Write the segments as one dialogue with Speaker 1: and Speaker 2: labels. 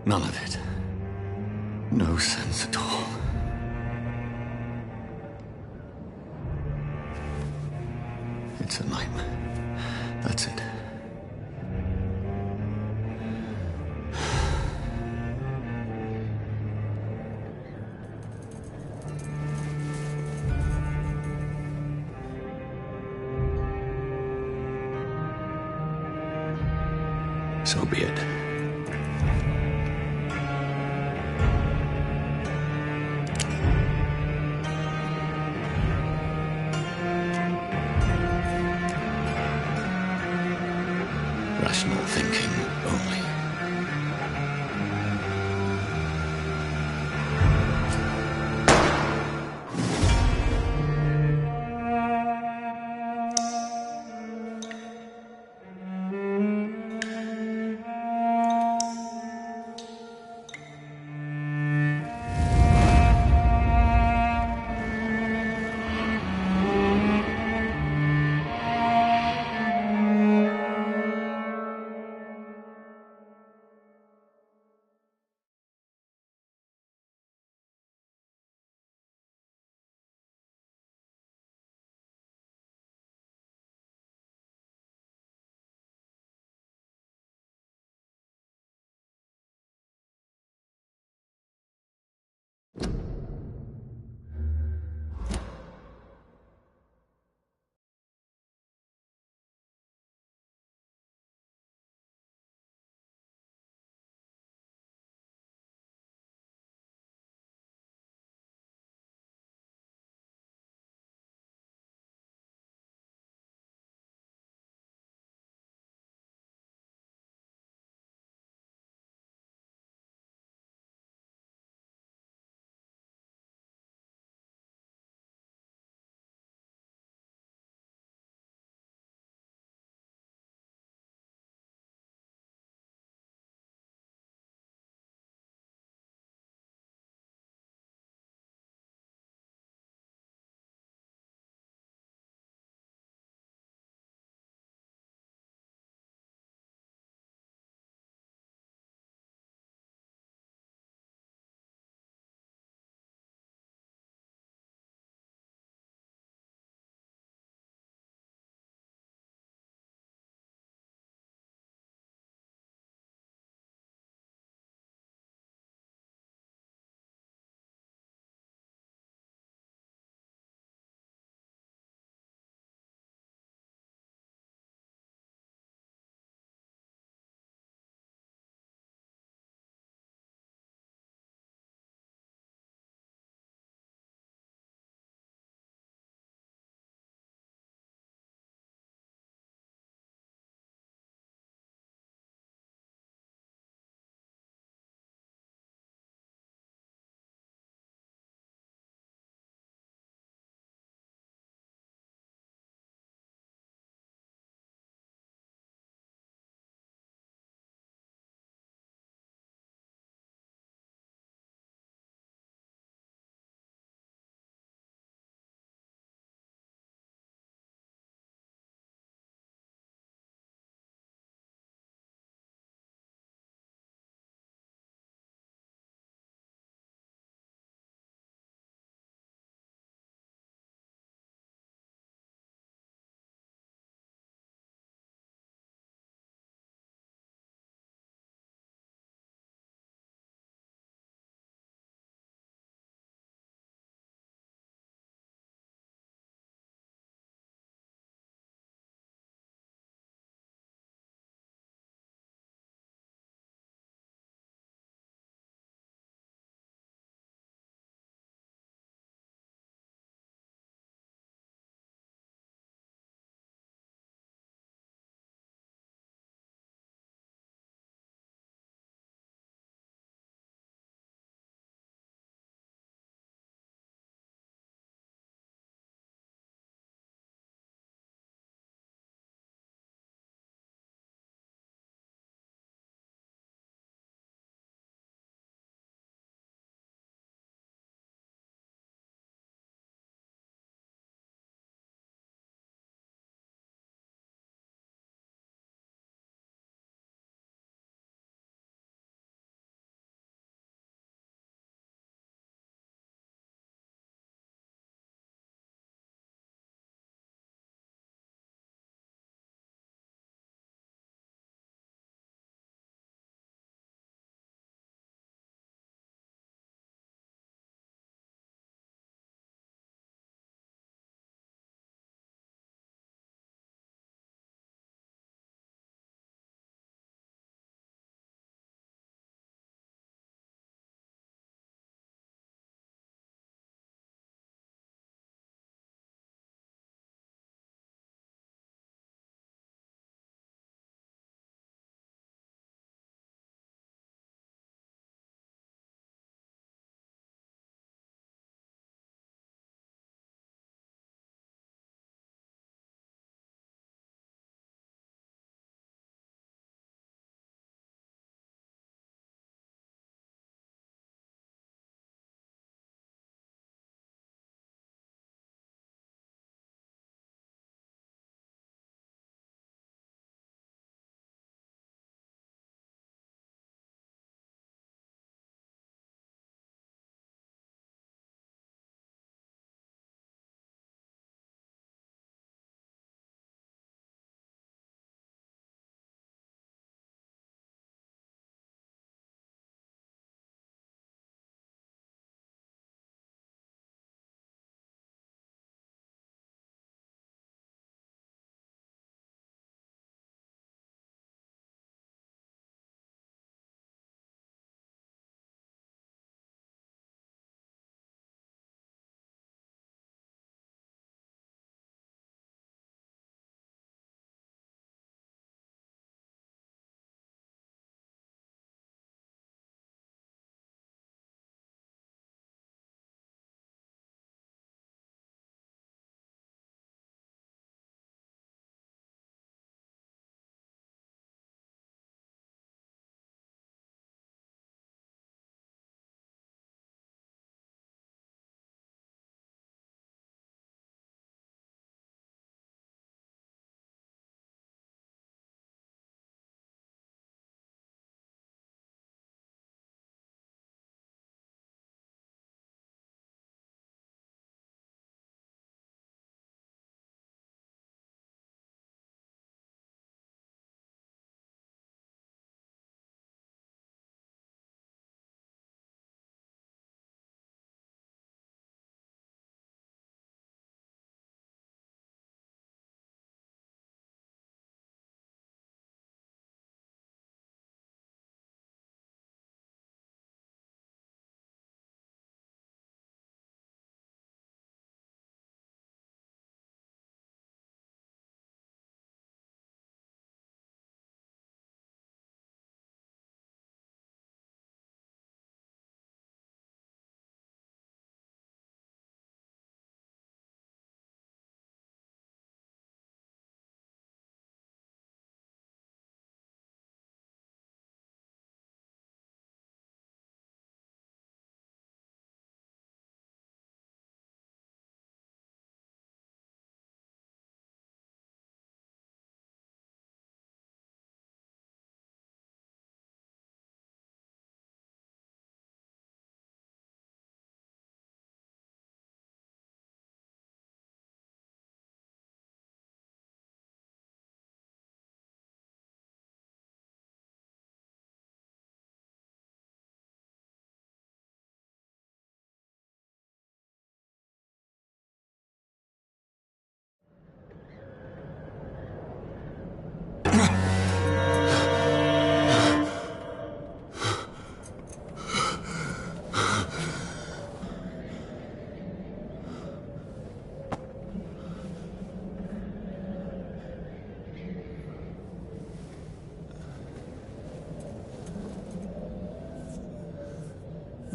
Speaker 1: None of it. No sense at all. It's a nightmare. That's it. So be it. Rational thinking only.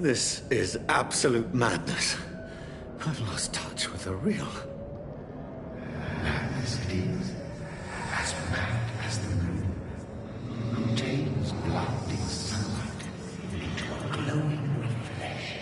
Speaker 1: This is absolute madness. I've lost touch with the real.
Speaker 2: Mad as it is, as mad as the moon, contains blinding sunlight into a glowing reflection.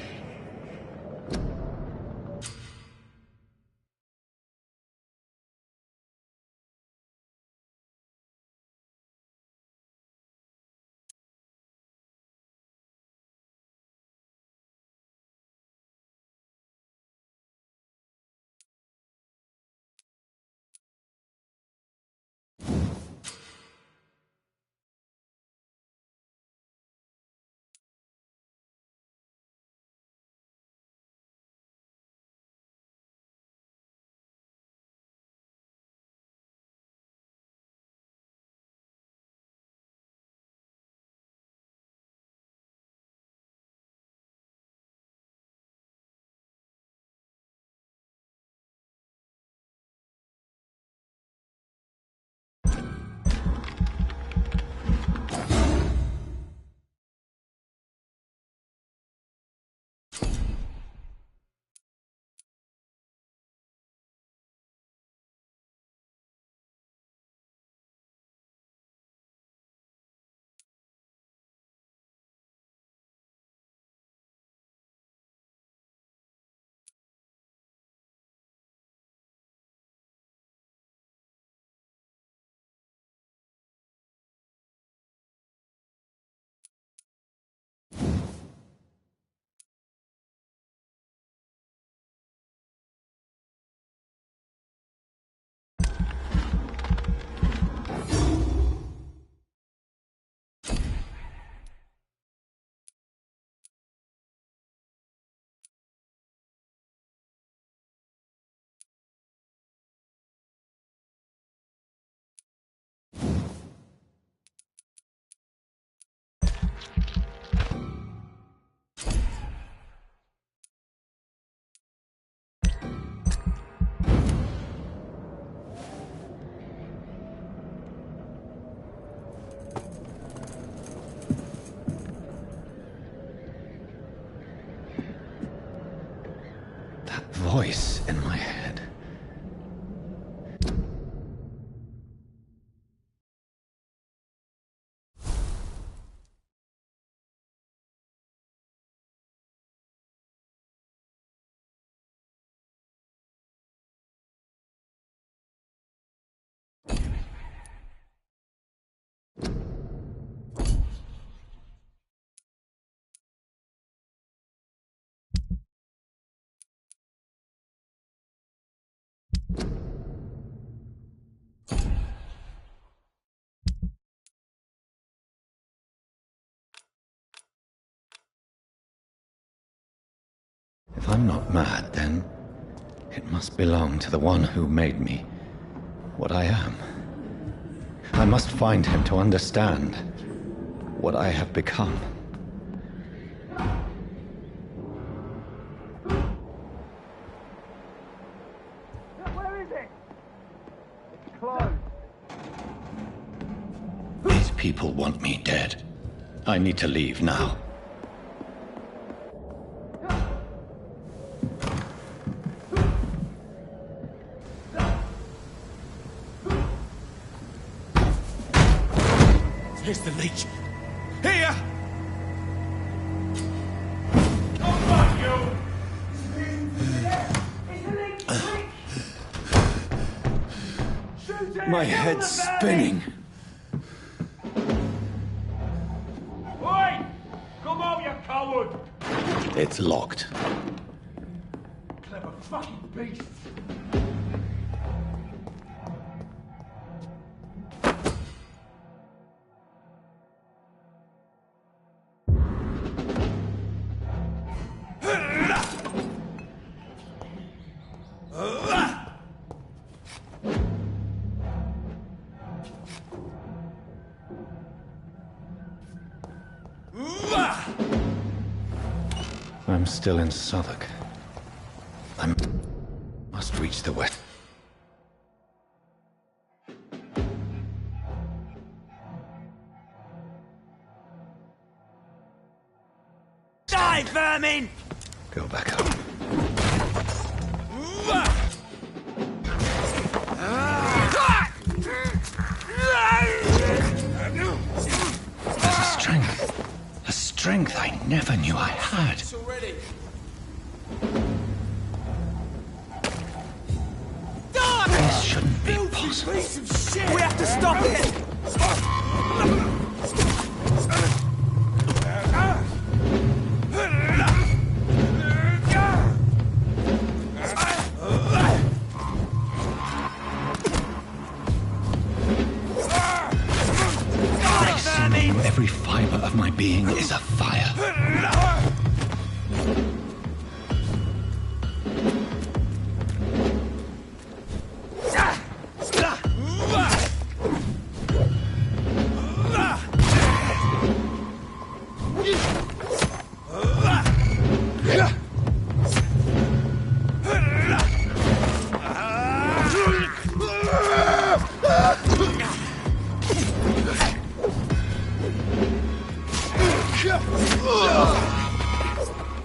Speaker 1: Voice in my head. If I'm not mad, then it must belong to the one who made me what I am. I must find him to understand what I have become.
Speaker 3: Where is it? It's closed.
Speaker 1: These people want me dead. I need to leave now.
Speaker 4: Here's the leech. Here!
Speaker 1: My head's spinning.
Speaker 3: Oi! Come out, you coward!
Speaker 1: It's locked.
Speaker 3: Clever fucking beast!
Speaker 1: I'm still in Southwark. I must reach the west.
Speaker 4: Time! vermin!
Speaker 1: Go back up. There's a strength. A strength I never knew I had. This shouldn't be possible.
Speaker 4: We have to stop it!
Speaker 1: I see you. Every fiber of my being is afire.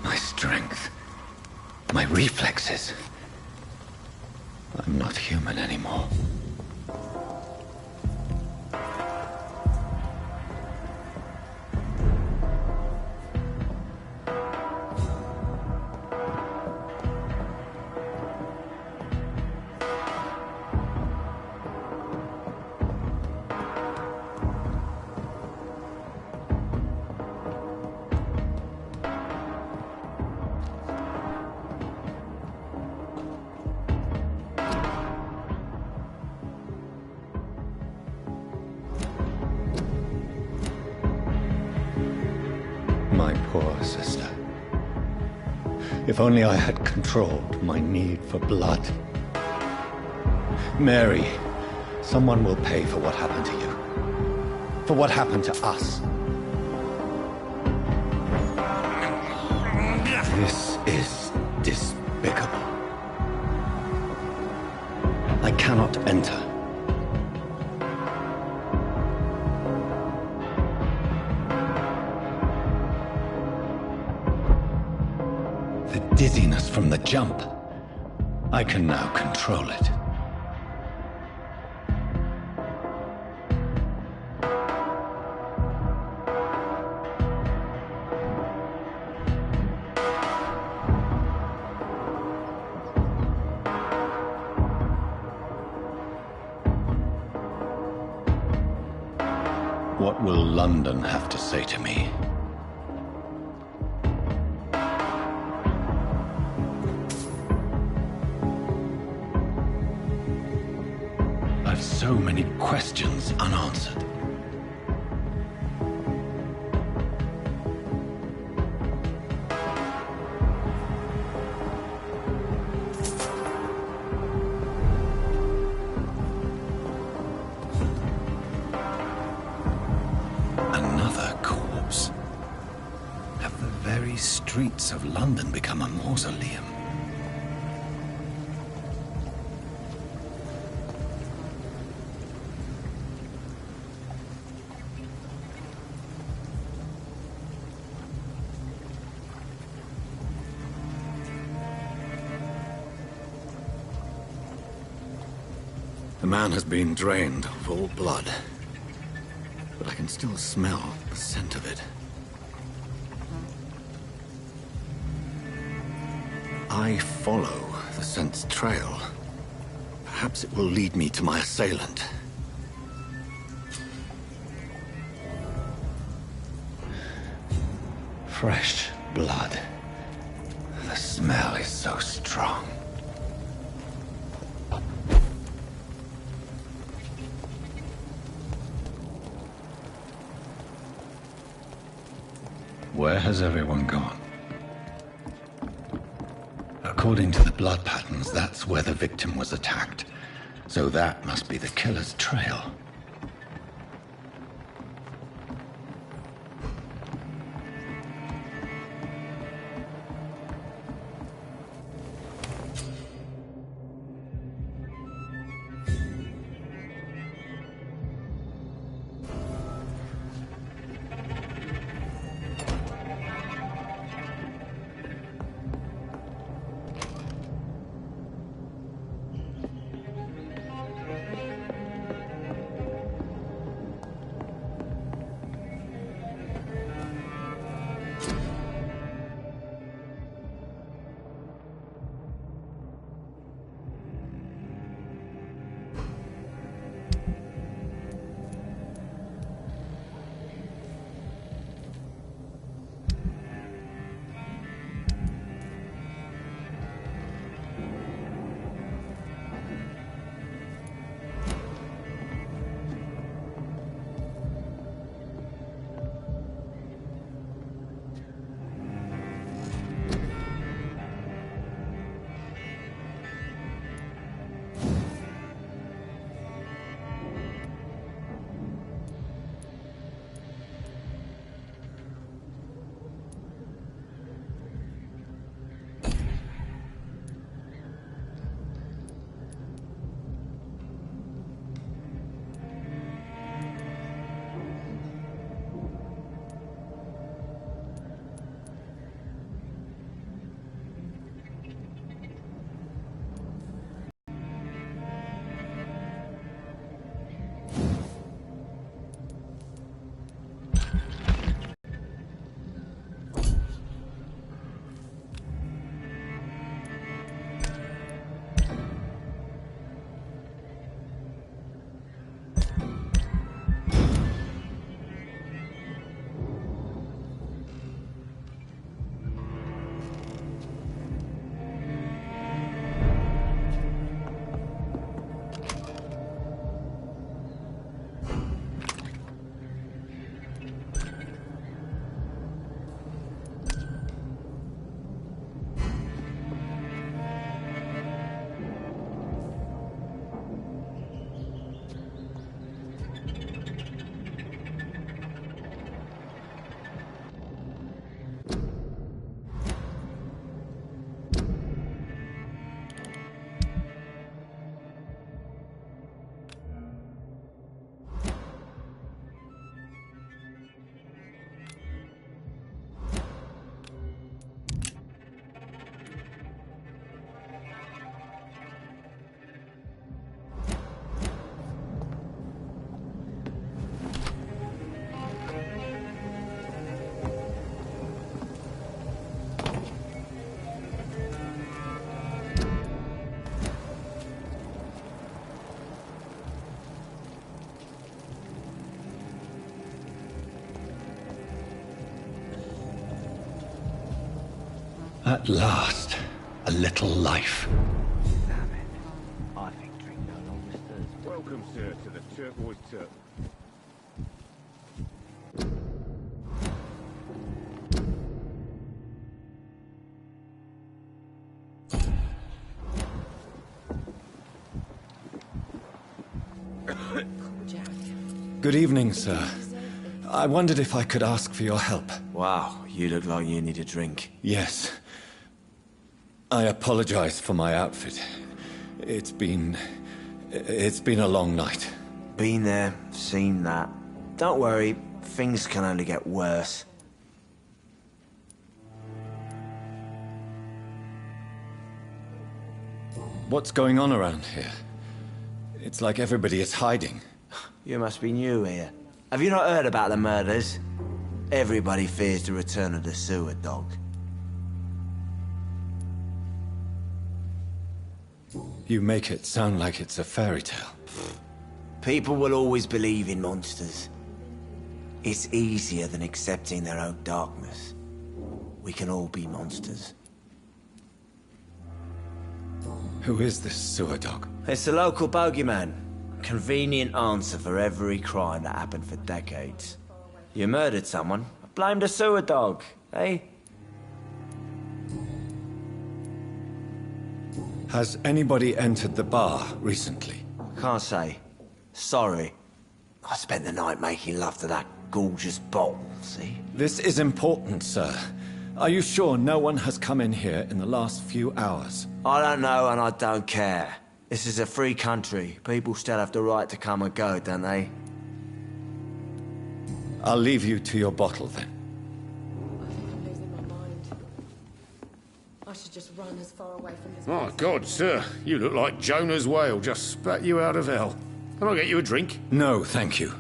Speaker 1: My strength, my reflexes. I'm not human anymore. My poor sister. If only I had controlled my need for blood. Mary, someone will pay for what happened to you. For what happened to us. This is despicable. I cannot enter. The dizziness from the jump. I can now control it. What will London have to say to me? I've so many questions unanswered. Another corpse. Have the very streets of London become a mausoleum? The man has been drained of all blood, but I can still smell the scent of it. I follow the scent's trail. Perhaps it will lead me to my assailant. Fresh blood. The smell is so strong. Where has everyone gone? According to the blood patterns, that's where the victim was attacked. So that must be the killer's trail. At last, a little life.
Speaker 5: Damn it. I think drink no longer stirs.
Speaker 6: Welcome, sir, to the Turquoise Turtle.
Speaker 1: Good evening, sir. I wondered if I could ask for your help.
Speaker 4: Wow, you look like you need a drink.
Speaker 1: Yes. I apologize for my outfit. It's been a long night.
Speaker 4: Been there, seen that. Don't worry, things can only get worse.
Speaker 1: What's going on around here? It's like everybody is hiding.
Speaker 4: You must be new here. Have you not heard about the murders? Everybody fears the return of the sewer dog.
Speaker 1: You make it sound like it's a fairy tale.
Speaker 4: People will always believe in monsters. It's easier than accepting their own darkness. We can all be monsters.
Speaker 1: Who is this sewer dog?
Speaker 4: It's the local bogeyman. Convenient answer for every crime that happened for decades. You murdered someone, blame the sewer dog, eh?
Speaker 1: Has anybody entered the bar recently?
Speaker 4: Can't say. Sorry. I spent the night making love to that gorgeous bottle, see?
Speaker 1: This is important, sir. Are you sure no one has come in here in the last few hours?
Speaker 4: I don't know and I don't care. This is a free country. People still have the right to come and go, don't they?
Speaker 1: I'll leave you to your bottle then.
Speaker 7: I think I'm losing my mind. I should just run as far away from this
Speaker 6: My
Speaker 7: place.
Speaker 6: God, sir, you look like Jonah's whale just spat you out of hell. Can I get you a drink?
Speaker 1: No, thank you.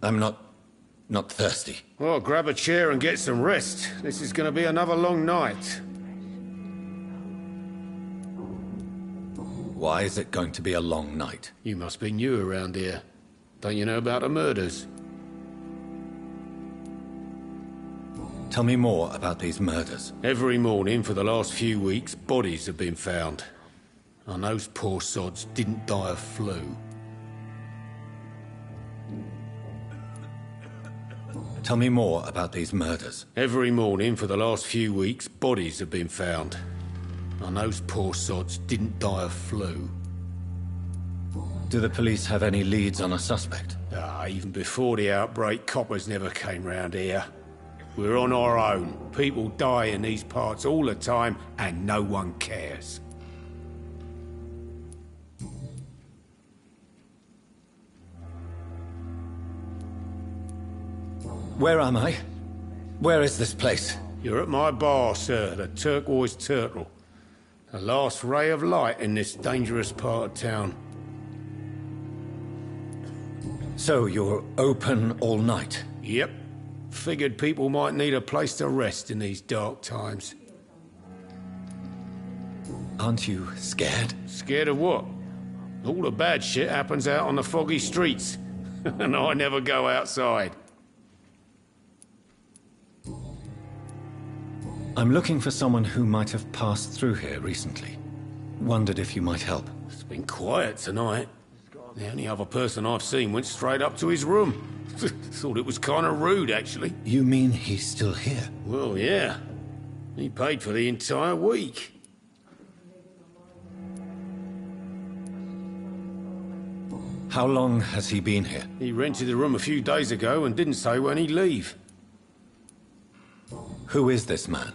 Speaker 1: I'm not thirsty.
Speaker 6: Well, grab a chair and get some rest. This is going to be another long night.
Speaker 1: Why is it going to be a long night?
Speaker 6: You must be new around here. Don't you know about the murders?
Speaker 1: Tell me more about these murders.
Speaker 6: Every morning for the last few weeks, bodies have been found. And those poor sods didn't die of flu.
Speaker 1: Tell me more about these murders.
Speaker 6: Every morning for the last few weeks, bodies have been found. And those poor sods didn't die of flu.
Speaker 1: Do the police have any leads on a suspect?
Speaker 6: Even before the outbreak, coppers never came round here. We're on our own. People die in these parts all the time, and no one cares.
Speaker 1: Where am I? Where is this place?
Speaker 6: You're at my bar, sir, the Turquoise Turtle. The last ray of light in this dangerous part of town.
Speaker 1: So you're open all night?
Speaker 6: Yep. Figured people might need a place to rest in these dark times.
Speaker 1: Aren't you scared?
Speaker 6: Scared of what? All the bad shit happens out on the foggy streets. And I never go outside.
Speaker 1: I'm looking for someone who might have passed through here recently. Wondered if you might help.
Speaker 6: It's been quiet tonight. The only other person I've seen went straight up to his room. Thought it was kind of rude, actually.
Speaker 1: You mean he's still here?
Speaker 6: Well, yeah. He paid for the entire week.
Speaker 1: How long has he been here?
Speaker 6: He rented the room a few days ago and didn't say when he'd leave.
Speaker 1: Who is this man?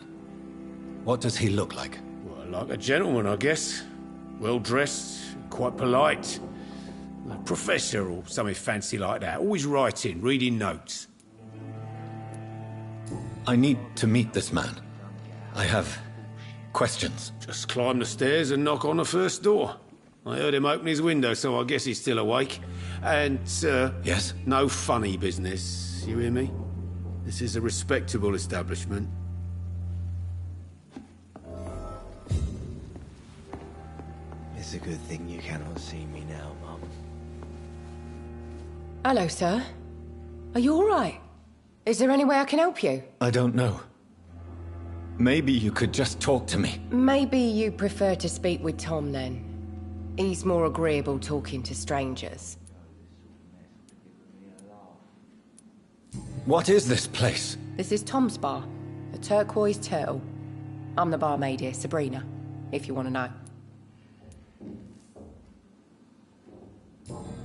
Speaker 1: What does he look like?
Speaker 6: Well, like a gentleman, I guess. Well-dressed, quite polite. A professor or something fancy like that. Always writing, reading notes.
Speaker 1: I need to meet this man. I have questions.
Speaker 6: Just climb the stairs and knock on the first door. I heard him open his window, so I guess he's still awake. And, sir...
Speaker 1: Yes?
Speaker 6: No funny business, you hear me? This is a respectable establishment.
Speaker 4: It's a good thing you cannot see me now, Mum.
Speaker 7: Hello, sir. Are you all right? Is there any way I can help you?
Speaker 1: I don't know. Maybe you could just talk to me.
Speaker 8: Maybe you prefer to speak with Tom, then. He's more agreeable talking to strangers.
Speaker 1: What is this place?
Speaker 8: This is Tom's bar, a turquoise turtle. I'm the barmaid here, Sabrina, if you want to know.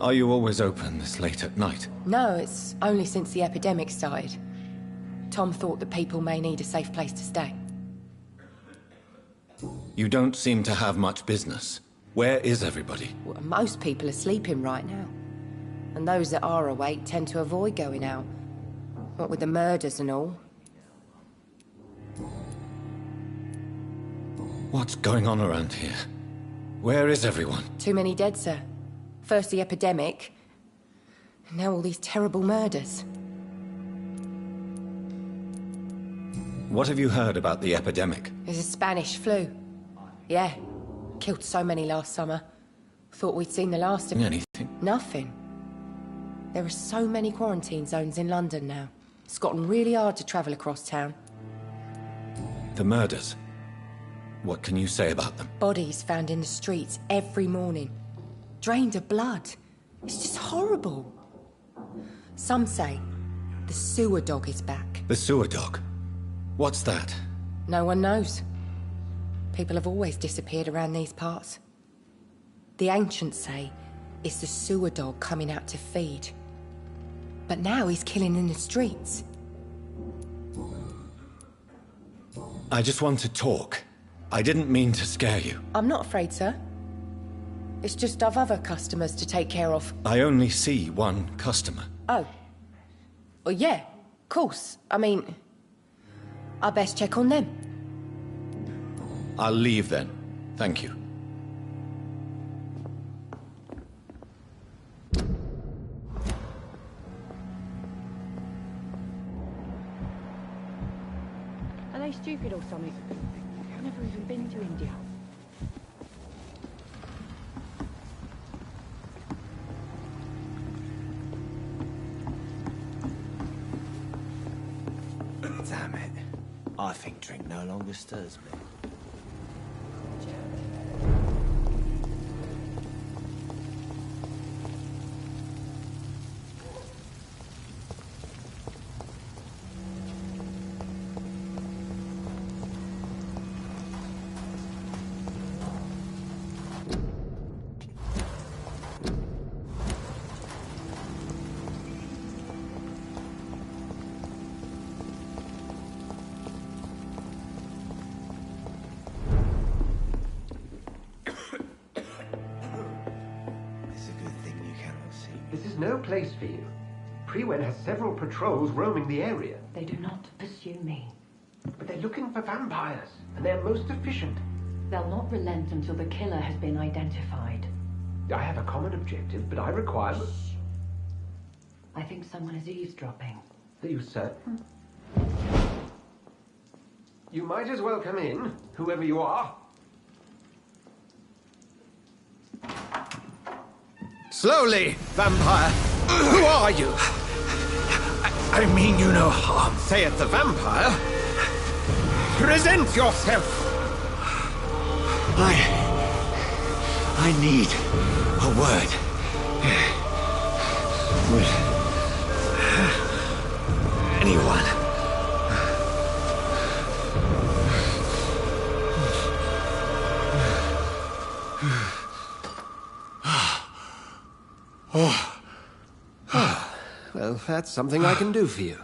Speaker 1: Are you always open this late at night?
Speaker 8: No, it's only since the epidemic started. Tom thought that people may need a safe place to stay.
Speaker 1: You don't seem to have much business. Where is everybody?
Speaker 8: Well, most people are sleeping right now. And those that are awake tend to avoid going out. What with the murders and all.
Speaker 1: What's going on around here? Where is everyone?
Speaker 8: Too many dead, sir. First the epidemic, and now all these terrible murders.
Speaker 1: What have you heard about the epidemic?
Speaker 8: There's a Spanish flu. Yeah, killed so many last summer. Thought we'd seen the last of it.
Speaker 1: Anything?
Speaker 8: Nothing. There are so many quarantine zones in London now. It's gotten really hard to travel across town.
Speaker 1: The murders. What can you say about them?
Speaker 8: Bodies found in the streets every morning. Drained of blood. It's just horrible. Some say the sewer dog is back.
Speaker 1: The sewer dog? What's that?
Speaker 8: No one knows. People have always disappeared around these parts. The ancients say it's the sewer dog coming out to feed. But now he's killing in the streets.
Speaker 1: I just want to talk. I didn't mean to scare you.
Speaker 8: I'm not afraid, sir. It's just I've other customers to take care of.
Speaker 1: I only see one customer.
Speaker 8: Oh. Well, yeah, of course. I mean, I best check on them.
Speaker 1: I'll leave then. Thank you.
Speaker 5: Are they stupid or something? I've never even been to India.
Speaker 4: Damn it. I think drink no longer stirs me.
Speaker 2: This is no place for you. Prewen has several patrols roaming the area.
Speaker 5: They do not pursue me.
Speaker 2: But they're looking for vampires, and they're most efficient.
Speaker 5: They'll not relent until the killer has been identified.
Speaker 2: I have a common objective, but I require...
Speaker 5: Shh. I think someone is eavesdropping.
Speaker 2: Are you certain? You might as well come in, whoever you are.
Speaker 9: Slowly, vampire. Who are you? I mean you no harm. Say it, the vampire. Present yourself.
Speaker 4: I need a word. Would anyone?
Speaker 2: Well, that's something I can do for you.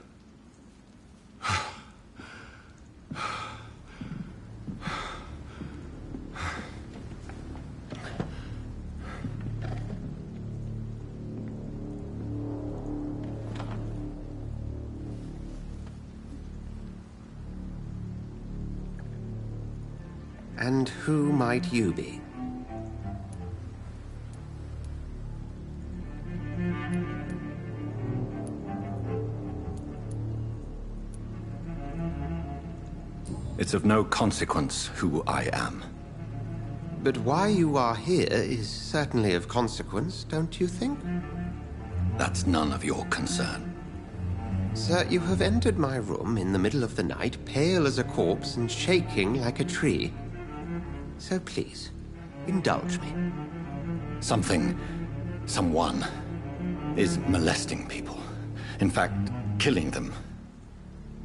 Speaker 2: And who might you be?
Speaker 1: It's of no consequence who I am.
Speaker 2: But why you are here is certainly of consequence, don't you think?
Speaker 1: That's none of your concern.
Speaker 2: Sir, you have entered my room in the middle of the night, pale as a corpse and shaking like a tree. So please, indulge me.
Speaker 1: Someone is molesting people. In fact, killing them.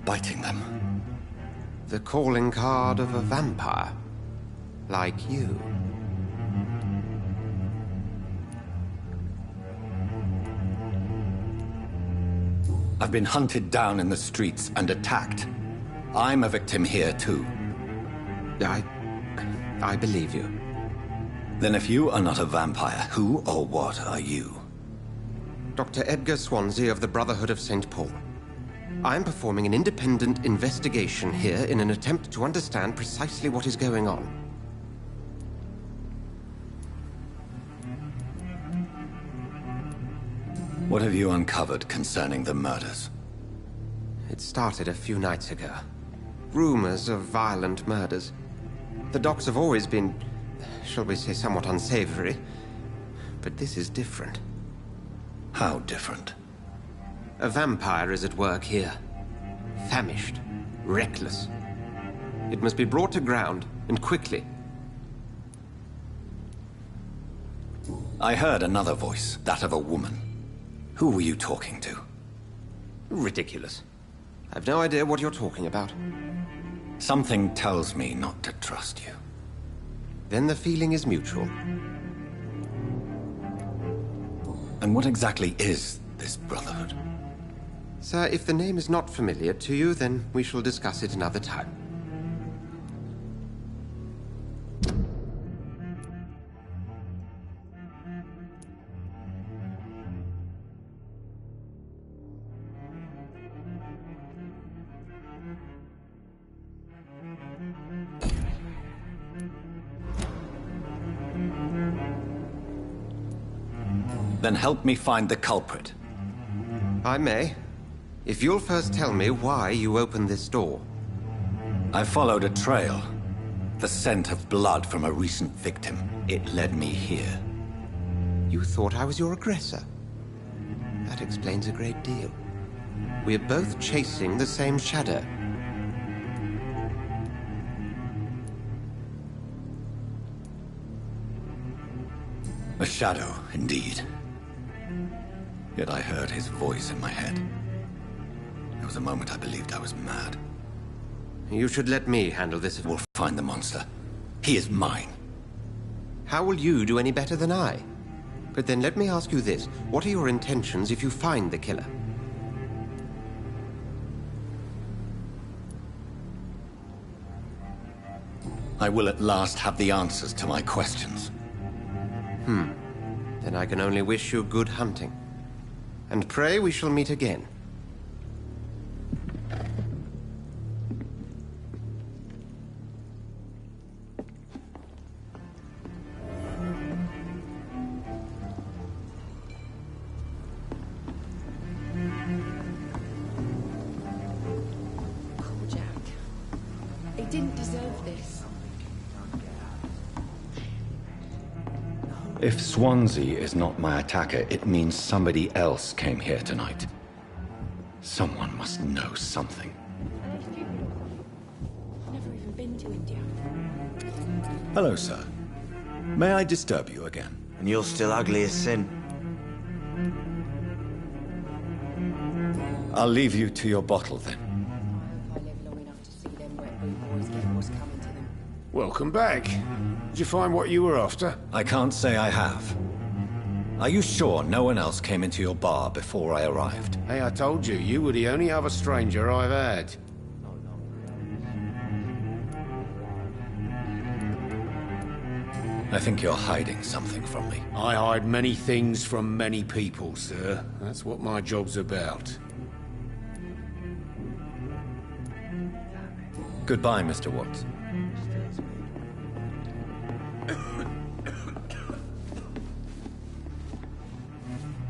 Speaker 1: Biting them.
Speaker 2: The calling card of a vampire. Like you.
Speaker 1: I've been hunted down in the streets and attacked. I'm a victim here, too.
Speaker 2: I believe you.
Speaker 1: Then if you are not a vampire, who or what are you?
Speaker 2: Dr. Edgar Swansea of the Brotherhood of St. Paul. I'm performing an independent investigation here in an attempt to understand precisely what is going on.
Speaker 1: What have you uncovered concerning the murders?
Speaker 2: It started a few nights ago. Rumors of violent murders. The docks have always been, shall we say, somewhat unsavory. But this is different.
Speaker 1: How different?
Speaker 2: A vampire is at work here. Famished. Reckless. It must be brought to ground, and quickly.
Speaker 1: I heard another voice, that of a woman. Who were you talking to?
Speaker 2: Ridiculous. I've no idea what you're talking about.
Speaker 1: Something tells me not to trust you.
Speaker 2: Then the feeling is mutual.
Speaker 1: And what exactly is this Brotherhood?
Speaker 2: Sir, if the name is not familiar to you, then we shall discuss it another time.
Speaker 1: Then help me find the culprit.
Speaker 2: I may. If you'll first tell me why you opened this door.
Speaker 1: I followed a trail. The scent of blood from a recent victim. It led me here.
Speaker 2: You thought I was your aggressor. That explains a great deal. We're both chasing the same shadow.
Speaker 1: A shadow, indeed. Yet I heard his voice in my head. There was a moment I believed I was mad.
Speaker 2: You should let me handle this.
Speaker 1: We'll find the monster. He is mine.
Speaker 2: How will you do any better than I? But then let me ask you this. What are your intentions if you find the killer?
Speaker 1: I will at last have the answers to my questions.
Speaker 2: Then I can only wish you good hunting. And pray we shall meet again.
Speaker 7: Oh, Jack. He didn't deserve this.
Speaker 1: If Swansea is not my attacker, it means somebody else came here tonight. Someone must know something.
Speaker 7: Never even been to India.
Speaker 1: Hello, sir. May I disturb you again?
Speaker 4: And you're still ugly as sin.
Speaker 1: I'll leave you to your bottle, then.
Speaker 7: I hope I live long enough to see them wet boot boys get what's coming to them.
Speaker 6: Welcome back. Did you find what you were after?
Speaker 1: I can't say I have. Are you sure no one else came into your bar before I arrived?
Speaker 6: Hey, I told you, you were the only other stranger I've had.
Speaker 1: I think you're hiding something from me.
Speaker 6: I hide many things from many people, sir. That's what my job's about.
Speaker 1: Goodbye, Mr. Watts.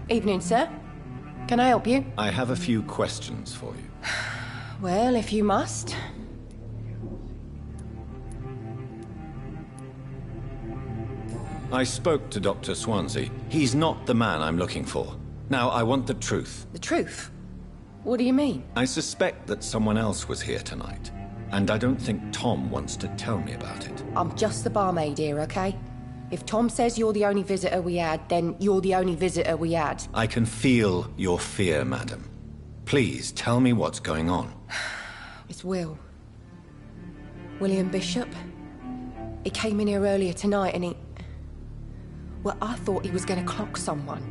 Speaker 8: Evening, sir. Can I help you?
Speaker 1: I have a few questions for you.
Speaker 8: Well, if you must.
Speaker 1: I spoke to Dr. Swansea. He's not the man I'm looking for. Now, I want the truth.
Speaker 8: The truth? What do you mean?
Speaker 1: I suspect that someone else was here tonight, and I don't think Tom wants to tell me about it.
Speaker 8: I'm just the barmaid here, okay? If Tom says you're the only visitor we had, then you're the only visitor we had.
Speaker 1: I can feel your fear, madam. Please, tell me what's going on.
Speaker 8: It's Will. William Bishop. He came in here earlier tonight and he... Well, I thought he was going to clock someone.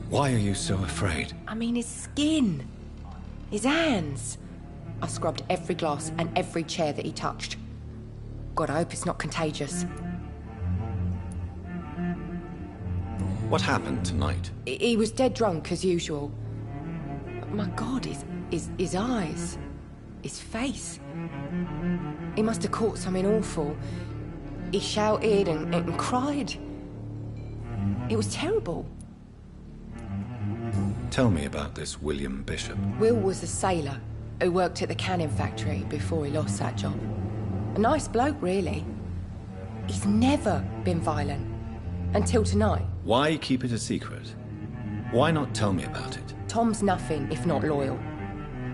Speaker 1: Why are you so afraid?
Speaker 8: I mean, his skin. His hands. I scrubbed every glass and every chair that he touched. God, I hope it's not contagious.
Speaker 1: What happened tonight?
Speaker 8: He was dead drunk, as usual. But my God, his eyes. His face. He must have caught something awful. He shouted and cried. It was terrible.
Speaker 1: Tell me about this William Bishop.
Speaker 8: Will was a sailor who worked at the canning factory before he lost that job. A nice bloke, really. He's never been violent. Until tonight.
Speaker 1: Why keep it a secret? Why not tell me about it?
Speaker 8: Tom's nothing if not loyal.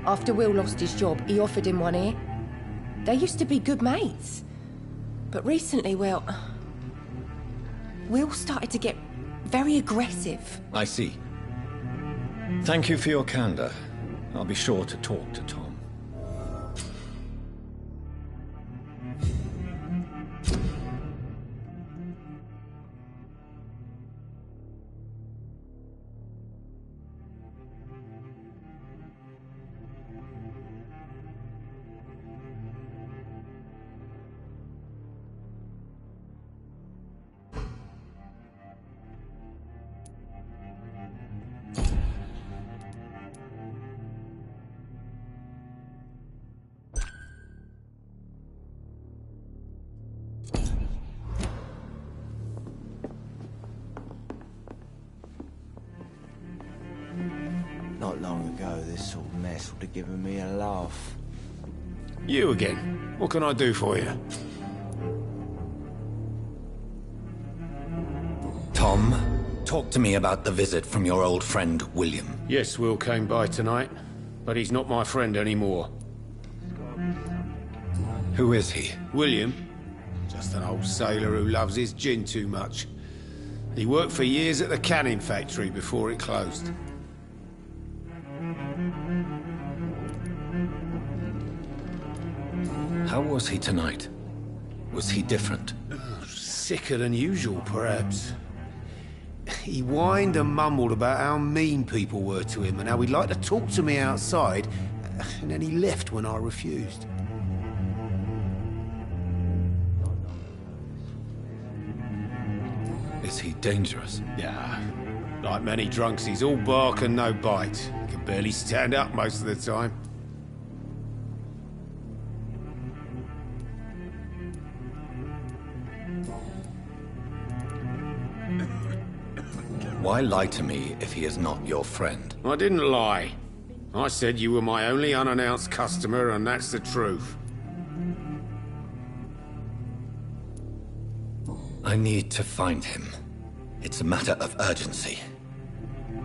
Speaker 8: After Will lost his job, he offered him one ear. They used to be good mates. But recently, well... Will started to get very aggressive.
Speaker 1: I see. Thank you for your candor. I'll be sure to talk to Tom.
Speaker 4: Not long ago, this sort of mess would have given me a laugh.
Speaker 6: You again. What can I do for you?
Speaker 1: Tom, talk to me about the visit from your old friend, William.
Speaker 6: Yes, Will came by tonight, but he's not my friend anymore.
Speaker 1: Who is he?
Speaker 6: William? Just an old sailor who loves his gin too much. He worked for years at the canning factory before it closed.
Speaker 1: How was he tonight? Was he different?
Speaker 6: Sicker than usual, perhaps. He whined and mumbled about how mean people were to him and how he'd like to talk to me outside, and then he left when I refused.
Speaker 1: Is he dangerous?
Speaker 6: Yeah. Like many drunks, he's all bark and no bite. He can barely stand up most of the time.
Speaker 1: Why lie to me if he is not your friend?
Speaker 6: I didn't lie. I said you were my only unannounced customer, and that's the truth.
Speaker 1: I need to find him. It's a matter of urgency.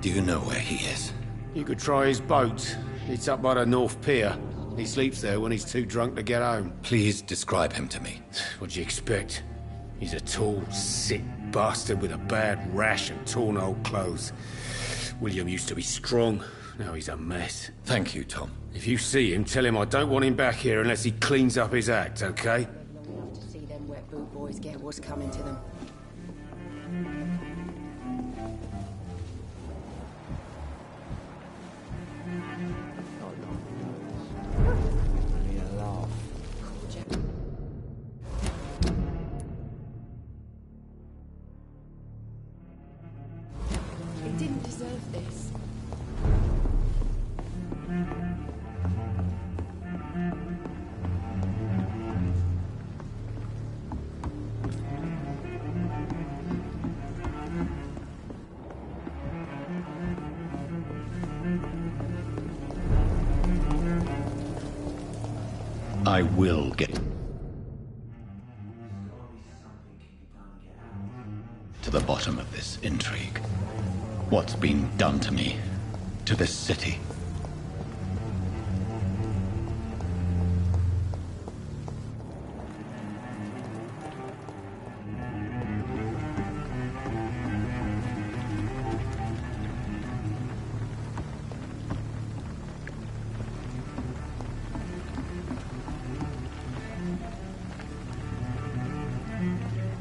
Speaker 1: Do you know where he is?
Speaker 6: You could try his boat. It's up by the North Pier. He sleeps there when he's too drunk to get home.
Speaker 1: Please describe him to me.
Speaker 6: What'd you expect? He's a tall, sick bastard with a bad rash and torn old clothes. William used to be strong. Now he's a mess.
Speaker 1: Thank you, Tom.
Speaker 6: If you see him, tell him I don't want him back here unless he cleans up his act, okay?
Speaker 7: Long enough to see them wet boot boys get what's coming to them.
Speaker 4: Me a laugh.
Speaker 7: It didn't deserve this.
Speaker 1: I will get to the bottom of this intrigue. What's been done to me, to this city.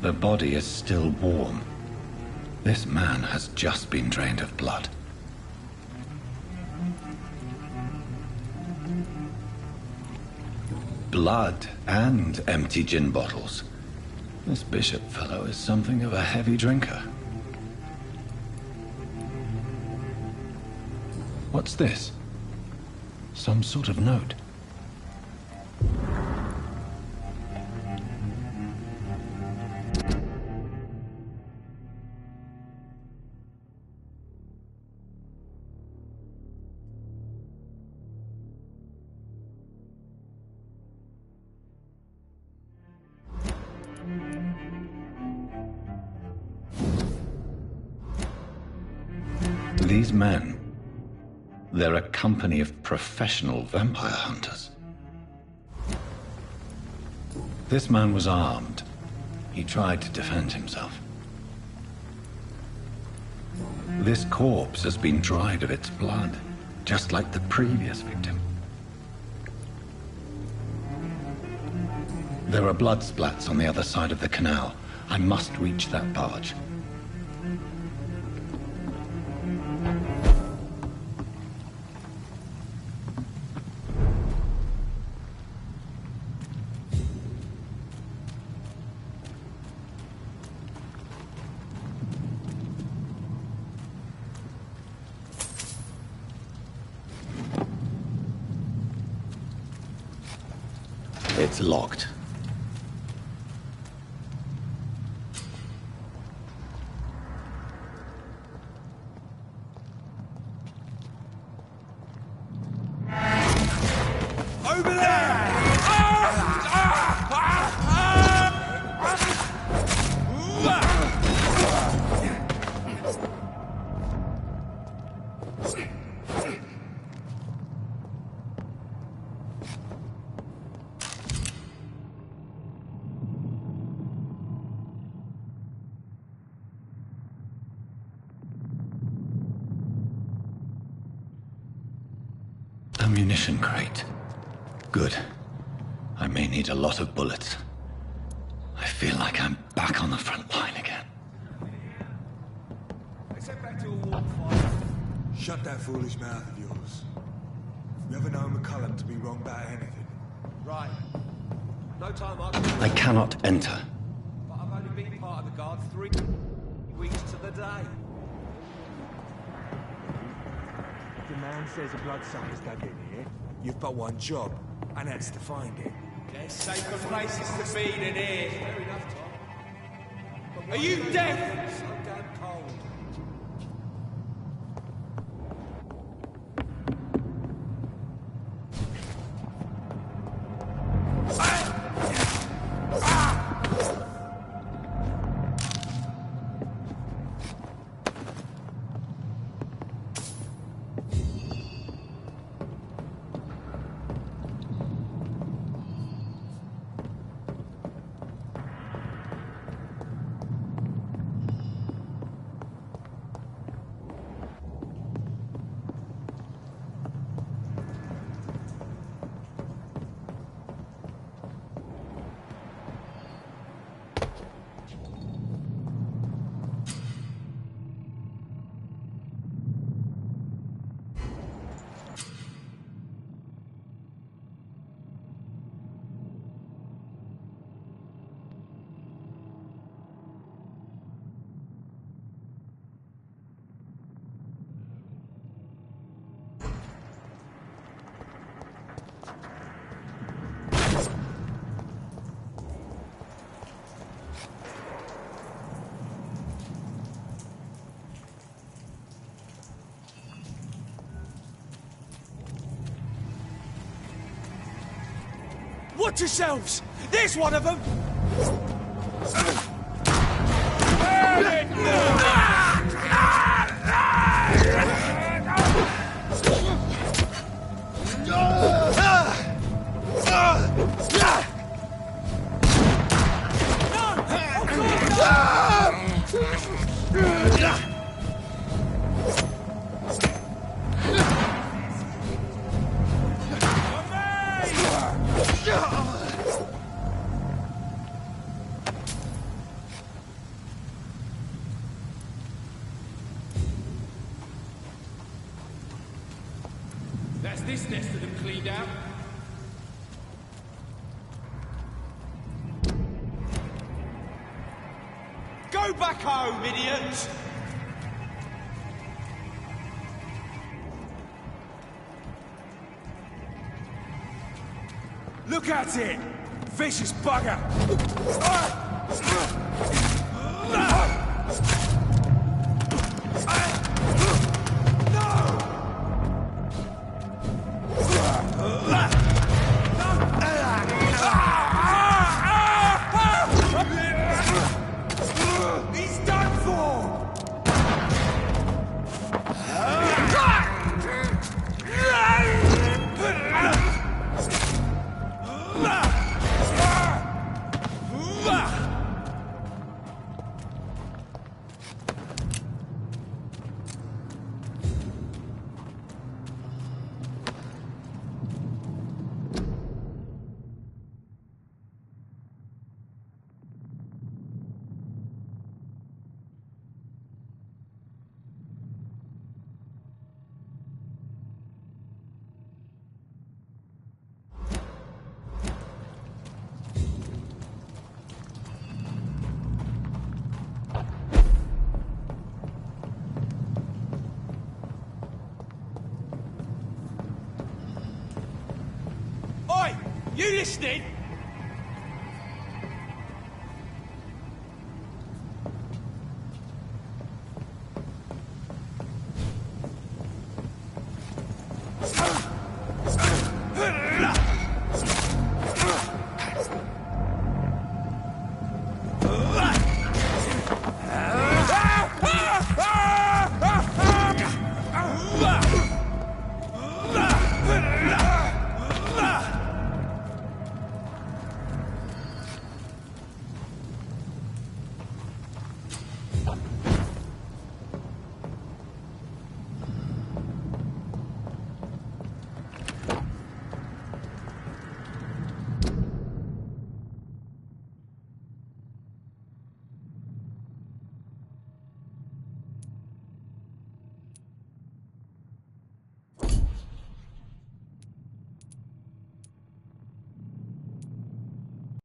Speaker 1: The body is still warm. This man has just been drained of blood. Blood and empty gin bottles. This bishop fellow is something of a heavy drinker. What's this? Some sort of note. These men, they're a company of professional vampire hunters. This man was armed. He tried to defend himself. This corpse has been dried of its blood, just like the previous victim. There are blood splats on the other side of the canal. I must reach that barge. It's locked.
Speaker 3: Over there!
Speaker 1: Ammunition crate. Good. I may need a lot of bullets. I feel like I'm back on the front line again.
Speaker 3: Let's head back to a warm fire. Shut that foolish mouth of yours. You ever know McCullum to be wrong about anything? Right. No time
Speaker 1: I cannot enter.
Speaker 3: But I've only been part of the guard 3 weeks to the day. The man says a bloodsucker's dug in here. You've but one job, and that's to find it. There's safer places to be than here. Fair enough, Tom. Are you deaf? So damn cold. Watch yourselves! There's one of them! Burn it! this nest of them cleaned out. Go back home, idiots! Look at it! Vicious bugger! He's done for! You listening?